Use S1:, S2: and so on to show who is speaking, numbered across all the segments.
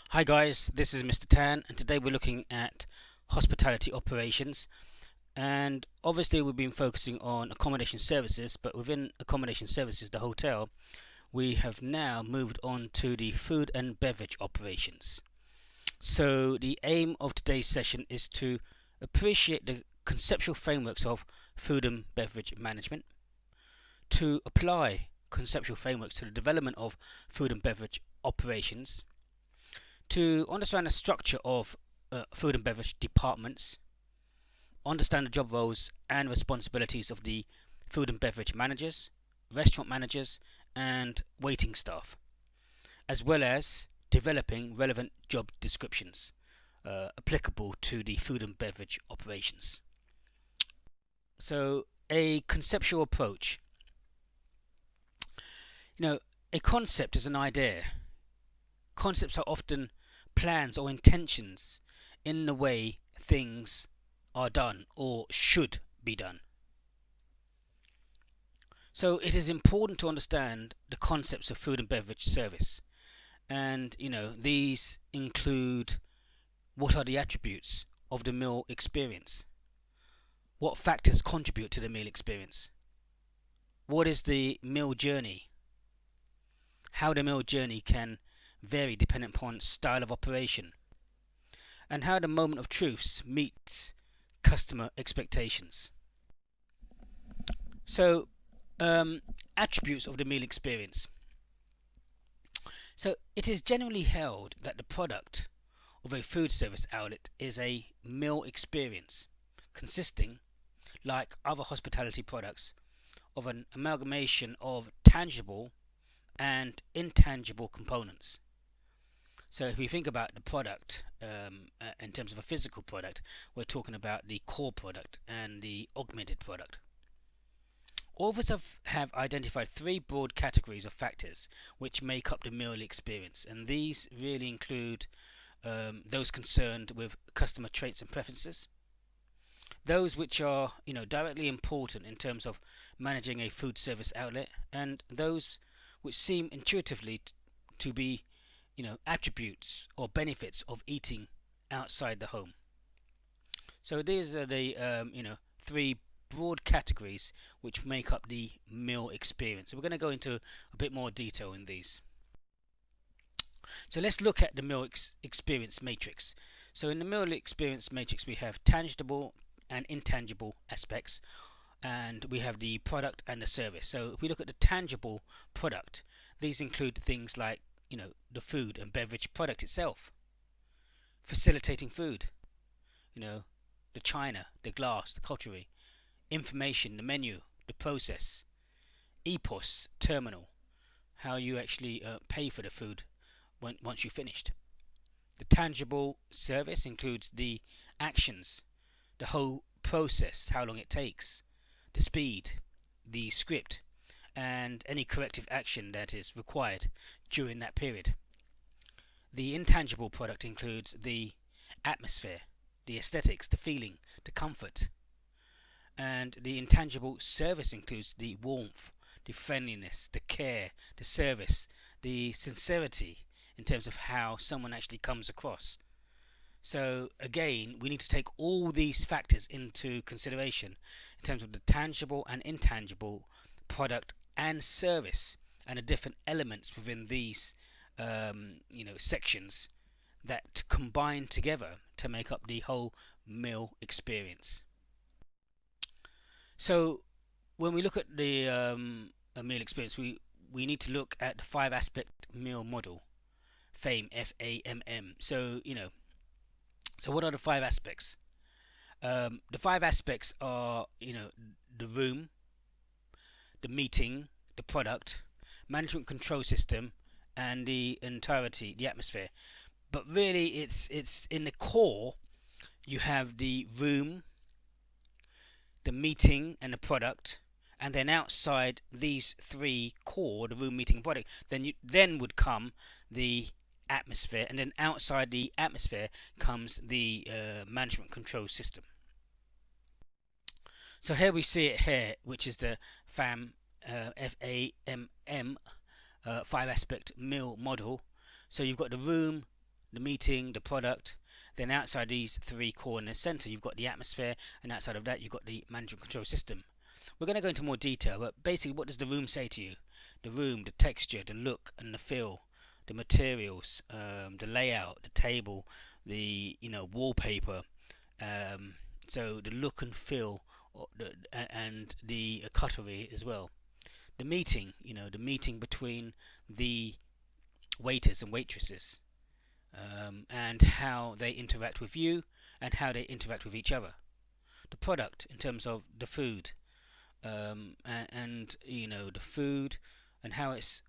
S1: Hi guys, this is Mr. Tan, and today we're looking at hospitality operations. And obviously, we've been focusing on accommodation services, but within accommodation services, the hotel, we have now moved on to the food and beverage operations. So, the aim of today's session is to appreciate the conceptual frameworks of food and beverage management, to apply conceptual frameworks to the development of food and beverage operations, to understand the structure of food and beverage departments, understand the job roles and responsibilities of the food and beverage managers, restaurant managers, and waiting staff, as well as developing relevant job descriptions applicable to the food and beverage operations. So, a conceptual approach. A concept is an idea. Concepts are often plans or intentions in the way things are done or should be done. So it is important to understand the concepts of food and beverage service. And these include: what are the attributes of the meal experience? What factors contribute to the meal experience? What is the meal journey? How the meal journey can vary dependent upon style of operation, and how the moment of truths meets customer expectations. So, attributes of the meal experience. So, it is generally held that the product of a food service outlet is a meal experience consisting, like other hospitality products, of an amalgamation of tangible and intangible components. So if we think about the product in terms of a physical product, we're talking about the core product and the augmented product. Authors have identified three broad categories of factors which make up the meal experience, and these really include those concerned with customer traits and preferences, those which are directly important in terms of managing a food service outlet, and those which seem intuitively to be attributes or benefits of eating outside the home. So these are the three broad categories which make up the meal experience. So we're going to go into a bit more detail in these. So let's look at the meal experience matrix. So in the meal experience matrix, we have tangible and intangible aspects, and we have the product and the service. So if we look at the tangible product, these include things like the food and beverage product itself, facilitating food, the china, the glass, the cutlery, information, the menu, the process, EPOS terminal, how you actually pay for the food once you've finished. The tangible service includes the actions, the whole process, how long it takes, the speed, the script, and any corrective action that is required during that period. The intangible product includes the atmosphere, the aesthetics, the feeling, the comfort. And the intangible service includes the warmth, the friendliness, the care, the service, the sincerity in terms of how someone actually comes across. So again, we need to take all these factors into consideration in terms of the tangible and intangible product and service, and the different elements within these sections that combine together to make up the whole meal experience. So when we look at the meal experience, we need to look at the 5-aspect meal model, FAMM, FAMM. So so what are the 5 aspects? The 5 aspects are the room, the meeting, the product, management control system, and the entirety, the atmosphere. But really, it's in the core. You have the room, the meeting, and the product, and then outside these 3 core, the room, meeting, and product, then would come the atmosphere, and then outside the atmosphere comes the management control system. So here we see it here, which is the FAMM, FAMM, 5-aspect meal model. So you've got the room, the meeting, the product. Then outside these three core in the center, you've got the atmosphere, and outside of that, you've got the management control system. We're going to go into more detail, but basically, what does the room say to you? The room, the texture, the look, and the feel, the materials, the layout, the table, the wallpaper. So the look and feel, and the cutlery as well. The meeting, the meeting between the waiters and waitresses, and how they interact with you and how they interact with each other. The product in terms of the food, and the food and how it's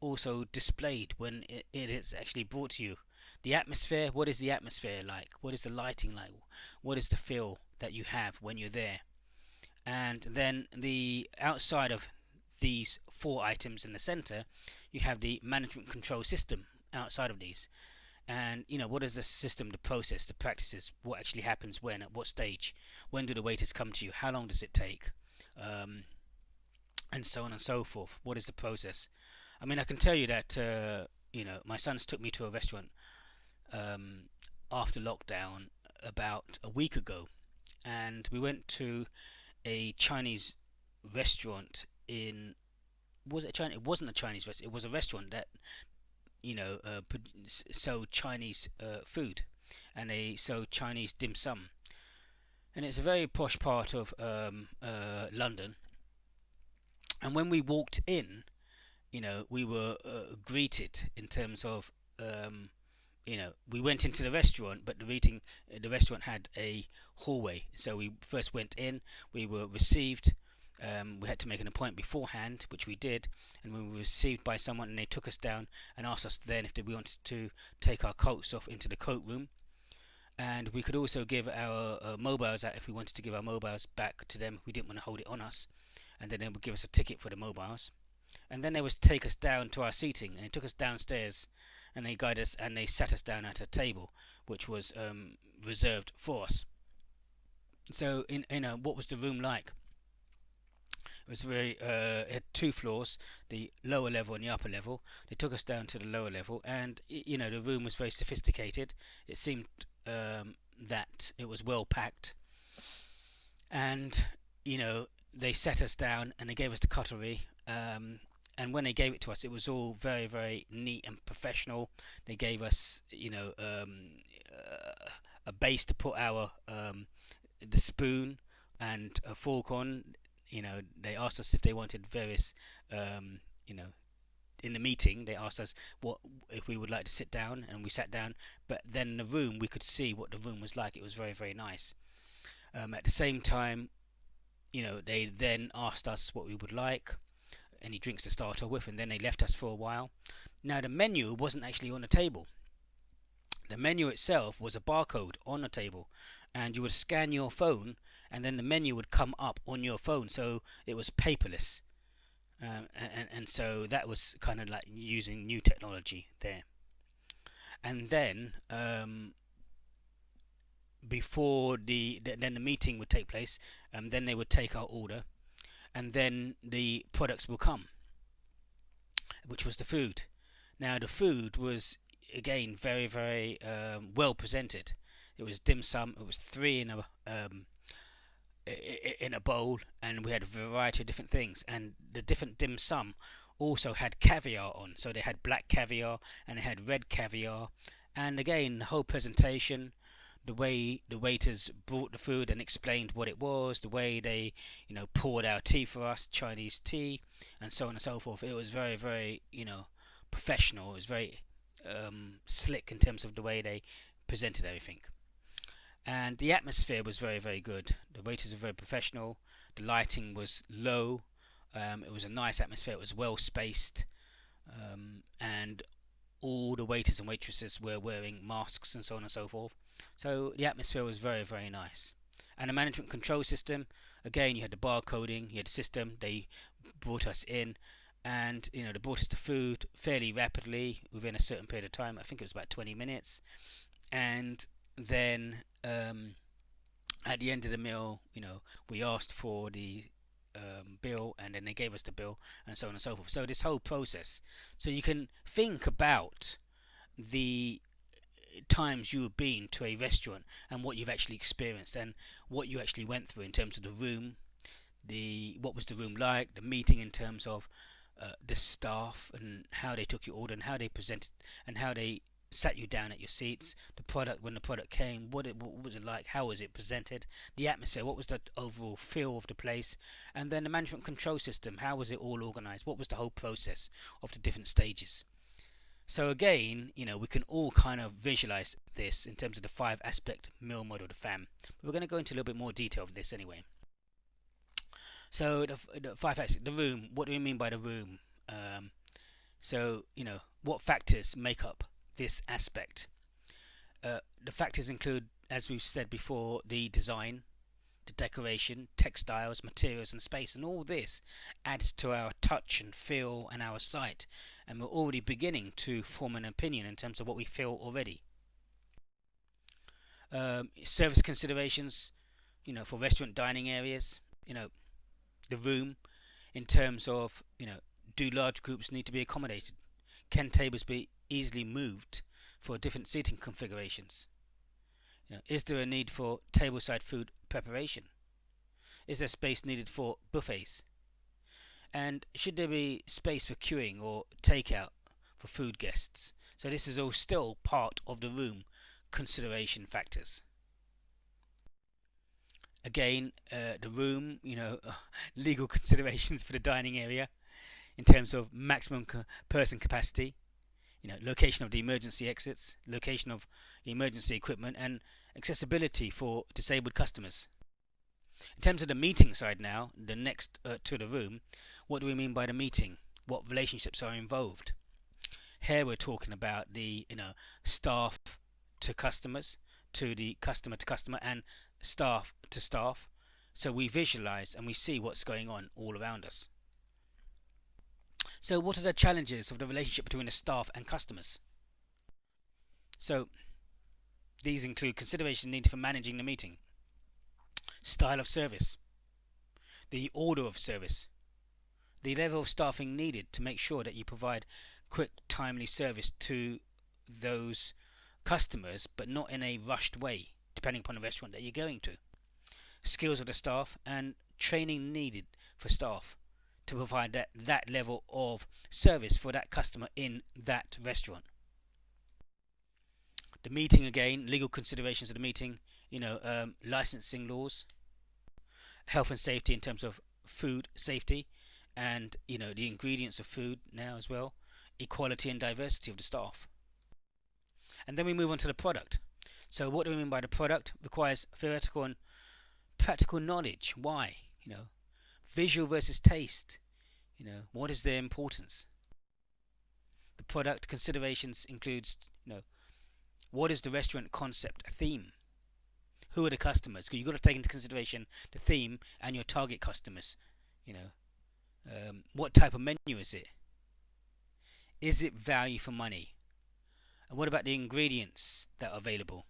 S1: also displayed when it is actually brought to you. The atmosphere, what is the atmosphere like? What is the lighting like? What is the feel that you have when you're there? And then the outside of these four items in the center, you have the management control system outside of these. And what is the system, the process, the practices, what actually happens when, at what stage, when do the waiters come to you, how long does it take, and so on and so forth. What is the process? I mean, I can tell you that my sons took me to a restaurant after lockdown about a week ago, and we went to a Chinese restaurant in, was it China? It wasn't a Chinese restaurant. It was a restaurant that sold Chinese food, and they sold Chinese dim sum, and it's a very posh part of London. And when we walked in, we were greeted in terms of we went into the restaurant, but the restaurant had a hallway. So we first went in, we were received. We had to make an appointment beforehand, which we did, and we were received by someone, and they took us down and asked us then if we wanted to take our coats off into the coat room, and we could also give our mobiles out if we wanted to give our mobiles back to them. We didn't want to hold it on us, and then they would give us a ticket for the mobiles, and then they would take us down to our seating, and they took us downstairs, and they guided us, and they sat us down at a table which was reserved for us. So what was the room like? It was it had two floors, the lower level and the upper level. They took us down to the lower level, and the room was very sophisticated. It seemed that it was well packed, and they sat us down and they gave us the cutlery. And when they gave it to us, it was all very, very neat and professional. They gave us a base to put our the spoon and a fork on. They asked us if they wanted various, in the meeting, they asked us what if we would like to sit down, and we sat down. But then in the room, we could see what the room was like. It was very, very nice. At the same time, they then asked us what we would like, any drinks to start off with, and then they left us for a while. Now, the menu wasn't actually on the table. The menu itself was a barcode on the table, and you would scan your phone, and then the menu would come up on your phone. So it was paperless, and so that was kind of like using new technology there. And then before then the meeting would take place, then they would take our order, and then the products will come, which was the food. Now the food was again very, very well presented. It was dim sum. It was three in a bowl, and we had a variety of different things. And the different dim sum also had caviar on. So they had black caviar and they had red caviar. And again, the whole presentation, the way the waiters brought the food and explained what it was, the way they poured our tea for us, Chinese tea, and so on and so forth. It was very, very professional. It was very slick in terms of the way they presented everything. And the atmosphere was very, very good. The waiters were very professional. The lighting was low. It was a nice atmosphere. It was well spaced, and all the waiters and waitresses were wearing masks and so on and so forth. So the atmosphere was very, very nice. And the management control system, again, you had the barcoding, you had the system. They brought us in, and they brought us the food fairly rapidly within a certain period of time. I think it was about 20 minutes. And then at the end of the meal, we asked for the bill, and then they gave us the bill, and so on and so forth. So this whole process, so you can think about the times you have been to a restaurant and what you've actually experienced and what you actually went through in terms of the room, what was the room like, the meeting in terms of the staff and how they took your order and how they presented and how they sat you down at your seats, the product when the product came, what was it like, how was it presented, the atmosphere, what was the overall feel of the place, and then the management control system, how was it all organized, what was the whole process of the different stages. So again, we can all kind of visualize this in terms of the 5-aspect meal model, the FAMM. But we're going to go into a little bit more detail of this anyway. So the 5 aspects, the room, what do we mean by the room? What factors make up this aspect? The factors include, as we've said before, the design, the decoration, textiles, materials and space, and all this adds to our touch and feel and our sight, and we're already beginning to form an opinion in terms of what we feel already. Service considerations, for restaurant dining areas, the room in terms of, do large groups need to be accommodated? Can tables be easily moved for different seating configurations? Is there a need for tableside food preparation? Is there space needed for buffets? And should there be space for queuing or takeout for food guests? So this is all still part of the room consideration factors. Again, the room, legal considerations for the dining area in terms of maximum person capacity, location of the emergency exits, location of emergency equipment, and accessibility for disabled customers. In terms of the meeting side now, the next to the room, what do we mean by the meeting? What relationships are involved? Here we're talking about the staff to customers, to the customer to customer, and staff to staff. So we visualize and we see what's going on all around us. So what are the challenges of the relationship between the staff and customers? So these include considerations needed for managing the meeting, style of service, the order of service, the level of staffing needed to make sure that you provide quick, timely service to those customers, but not in a rushed way, depending upon the restaurant that you're going to. Skills of the staff and training needed for staff to provide that level of service for that customer in that restaurant. The meeting, again, legal considerations of the meeting, licensing laws, health and safety in terms of food safety, and the ingredients of food now as well, equality and diversity of the staff. And then we move on to the product. So what do we mean by the product? Requires theoretical and practical knowledge. Why? Visual versus taste. What is their importance? The product considerations includes, what is the restaurant concept theme? Who are the customers? Because you've got to take into consideration the theme and your target customers. What type of menu is it? Is it value for money? And what about the ingredients that are available?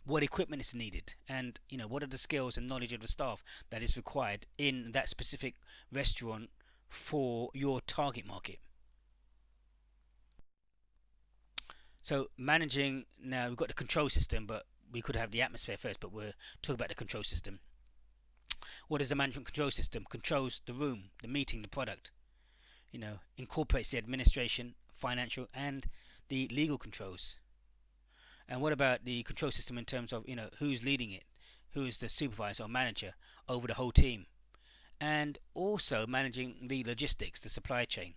S1: What equipment is needed? And what are the skills and knowledge of the staff that is required in that specific restaurant for your target market? So managing, now we've got the control system, but we could have the atmosphere first, but we're talking about the control system. What is the management control system? Controls the room, the meeting, the product. Incorporates the administration, financial, and the legal controls. And what about the control system in terms of who's leading it, who is the supervisor or manager over the whole team, and also managing the logistics, the supply chain.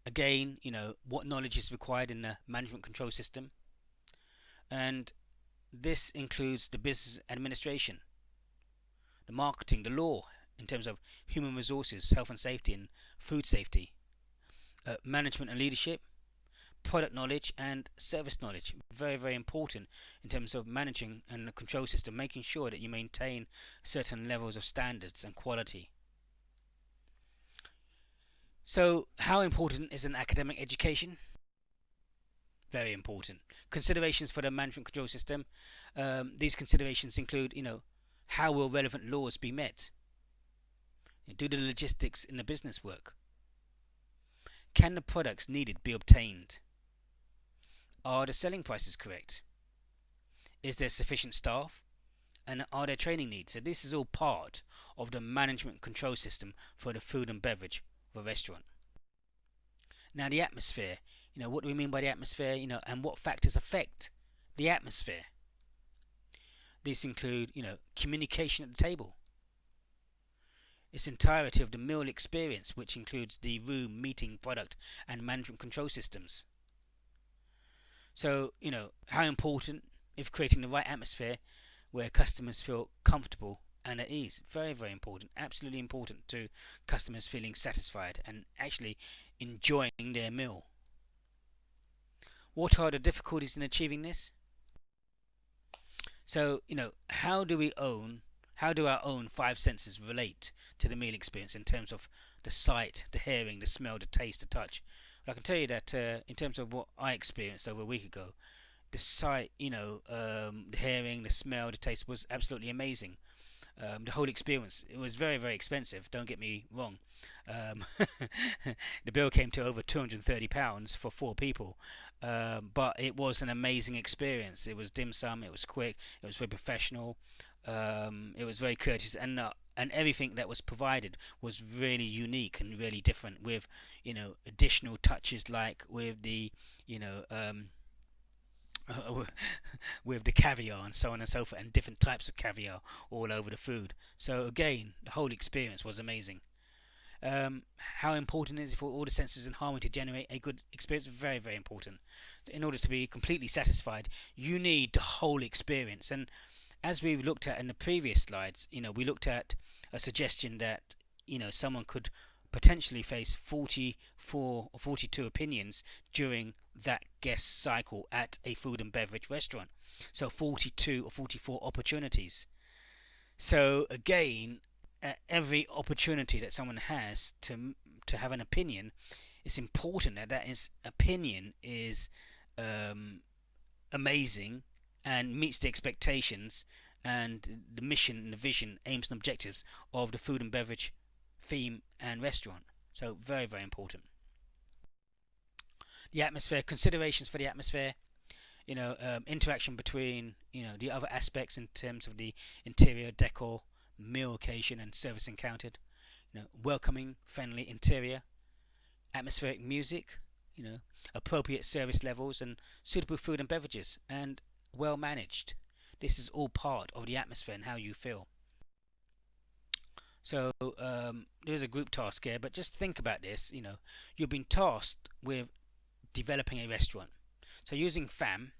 S1: Again, what knowledge is required in the management control system, and this includes the business administration, the marketing, the law in terms of human resources, health and safety, and food safety, management and leadership, product knowledge and service knowledge. Very, very important in terms of managing and the control system, making sure that you maintain certain levels of standards and quality. So how important is an academic education? Very important. Considerations for the management control system. These considerations include, how will relevant laws be met? Do the logistics in the business work? Can the products needed be obtained? Are the selling prices correct? Is there sufficient staff? And are there training needs? So this is all part of the management control system for the food and beverage of a restaurant. Now the atmosphere, what do we mean by the atmosphere, and what factors affect the atmosphere? These include, communication at the table, its entirety of the meal experience, which includes the room, meeting, product, and management control systems. So, how important if creating the right atmosphere where customers feel comfortable and at ease. Very, very important. Absolutely important to customers feeling satisfied and actually enjoying their meal. What are the difficulties in achieving this? So, how do our own five senses relate to the meal experience in terms of the sight, the hearing, the smell, the taste, the touch? But I can tell you that in terms of what I experienced over a week ago, the sight, the hearing, the smell, the taste was absolutely amazing. The whole experience, it was very, very expensive, don't get me wrong. The bill came to over £230 for 4 people, but it was an amazing experience. It was dim sum, it was quick, it was very professional, it was very courteous, and everything that was provided was really unique and really different, with additional touches, like with the with the caviar and so on and so forth, and different types of caviar all over the food. So again, the whole experience was amazing. How important is it for all the senses in harmony to generate a good experience? Very, very important. In order to be completely satisfied, you need the whole experience. And as we've looked at in the previous slides, we looked at a suggestion that someone could potentially face 44 or 42 opinions during that guest cycle at a food and beverage restaurant. So 42 or 44 opportunities. So again, every opportunity that someone has to have an opinion, it's important that opinion is amazing and meets the expectations and the mission and the vision, aims and objectives of the food and beverage theme and restaurant. So very, very important. The atmosphere, considerations for the atmosphere, interaction between the other aspects in terms of the interior decor, meal occasion and service encountered, welcoming, friendly interior, atmospheric music, appropriate service levels and suitable food and beverages, and well managed. This is all part of the atmosphere and how you feel. So there's a group task here, but just think about this. You've been tasked with developing a restaurant. So using FAMM,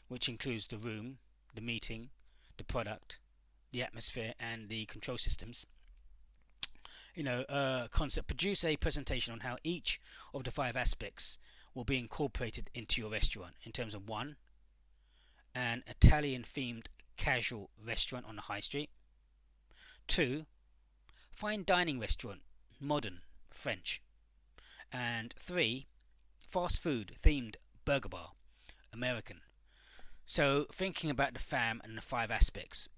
S1: which includes the room, the meeting, the product, the atmosphere and the control systems, concept, produce a presentation on how each of the 5 aspects will be incorporated into your restaurant in terms of 1, an Italian themed casual restaurant on the high street, 2, fine dining restaurant, modern, French, and 3, fast food themed burger bar, American. So thinking about the FAMM and the 5 aspects,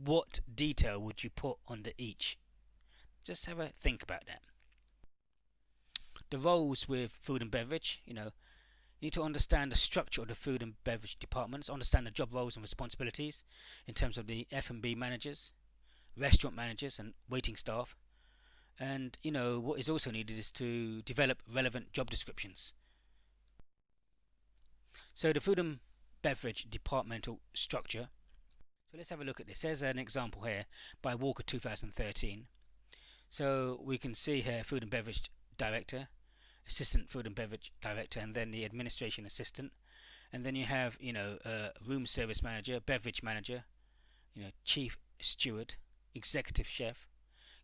S1: what detail would you put under each? Just have a think about that. The roles with food and beverage, you need to understand the structure of the food and beverage departments, understand the job roles and responsibilities in terms of the F&B managers, restaurant managers and waiting staff. And what is also needed is to develop relevant job descriptions. So the food and beverage departmental structure. So let's have a look at this. There's an example here by Walker 2013. So we can see here food and beverage director, assistant food and beverage director, and then the administration assistant. And then you have room service manager, beverage manager, chief steward, executive chef,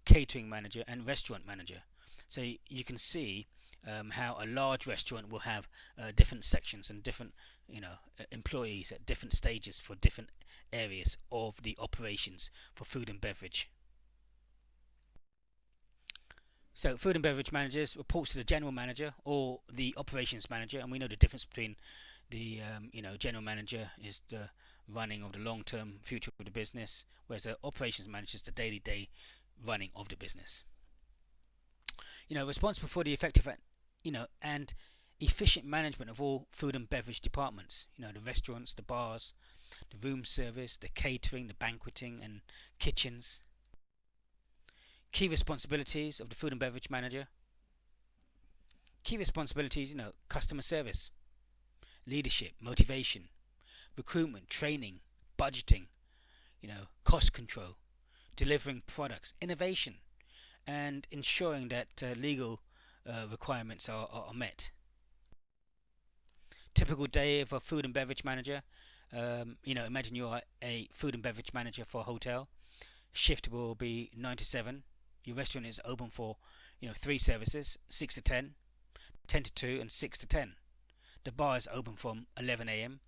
S1: catering manager and restaurant manager. So you can see how a large restaurant will have different sections and different employees at different stages for different areas of the operations for food and beverage. So food and beverage managers reports to the general manager or the operations manager, and we know the difference between the general manager is the running of the long-term future of the business, whereas the operations manager is the day running of the business. Responsible for the effective and efficient management of all food and beverage departments, the restaurants, the bars, the room service, the catering, the banqueting and kitchens. Key responsibilities of the food and beverage manager. Key responsibilities, customer service, leadership, motivation, recruitment, training, budgeting, cost control, delivering products, innovation, and ensuring that legal requirements are met. Typical day of a food and beverage manager. Imagine you are a food and beverage manager for a hotel. Shift will be 9 to 7. Your restaurant is open for 3 services, 6 to 10, 10 to 2 and 6 to 10. The bar is open from 11 a.m.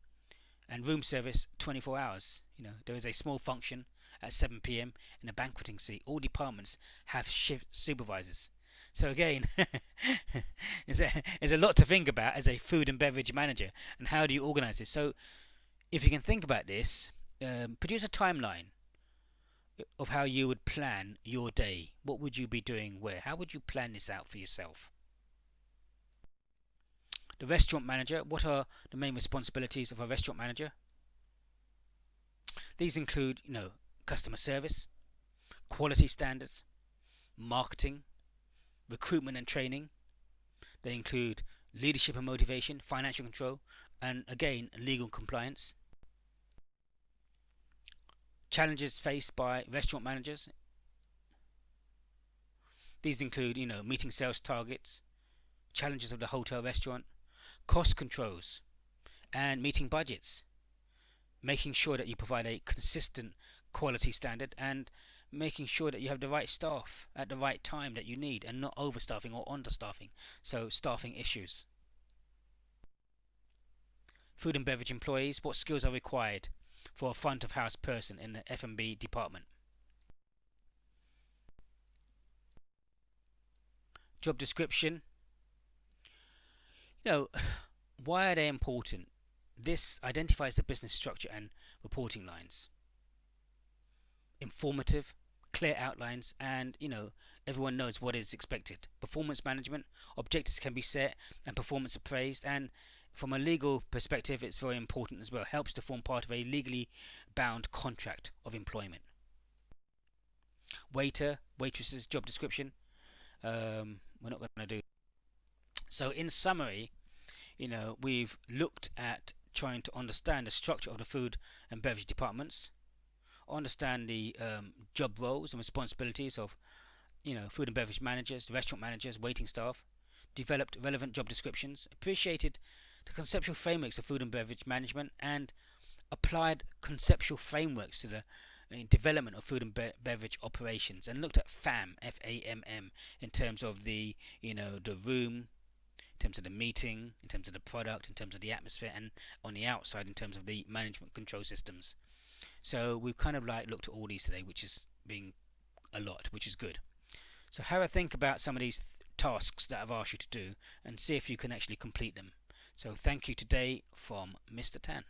S1: and room service 24 hours. There is a small function at 7 p.m. in a banqueting suite. All departments have shift supervisors. So again, there's a lot to think about as a food and beverage manager, and how do you organize this? So if you can think about this, produce a timeline of how you would plan your day. What would you be doing where? How would you plan this out for yourself? The restaurant manager. What are the main responsibilities of a restaurant manager? These include, customer service, quality standards, marketing, recruitment and training. They include leadership and motivation, financial control, and again, legal compliance. Challenges faced by restaurant managers. These include, meeting sales targets, challenges of the hotel restaurant, cost controls, and meeting budgets. Making sure that you provide a consistent quality standard, and making sure that you have the right staff at the right time that you need, and not overstaffing or understaffing. So staffing issues. Food and beverage employees. What skills are required for a front of house person in the F&B department? Job description. Why are they important? This identifies the business structure and reporting lines. Informative, clear outlines, and everyone knows what is expected. Performance management. Objectives can be set and performance appraised, and from a legal perspective it's very important as well. Helps to form part of a legally bound contract of employment. Waitress's job description. We're not going to do. So in summary, we've looked at trying to understand the structure of the food and beverage departments, understand the job roles and responsibilities of food and beverage managers, restaurant managers, waiting staff, developed relevant job descriptions, appreciated the conceptual frameworks of food and beverage management, and applied conceptual frameworks to the development of food and beverage operations, and looked at FAMM, FAMM, in terms of the the room, in terms of the meeting, in terms of the product, in terms of the atmosphere, and on the outside in terms of the management control systems. So we've kind of looked at all these today, which is being a lot, which is good. So have a think about some of these tasks that I've asked you to do, and see if you can actually complete them. So thank you today from Mr. Tan.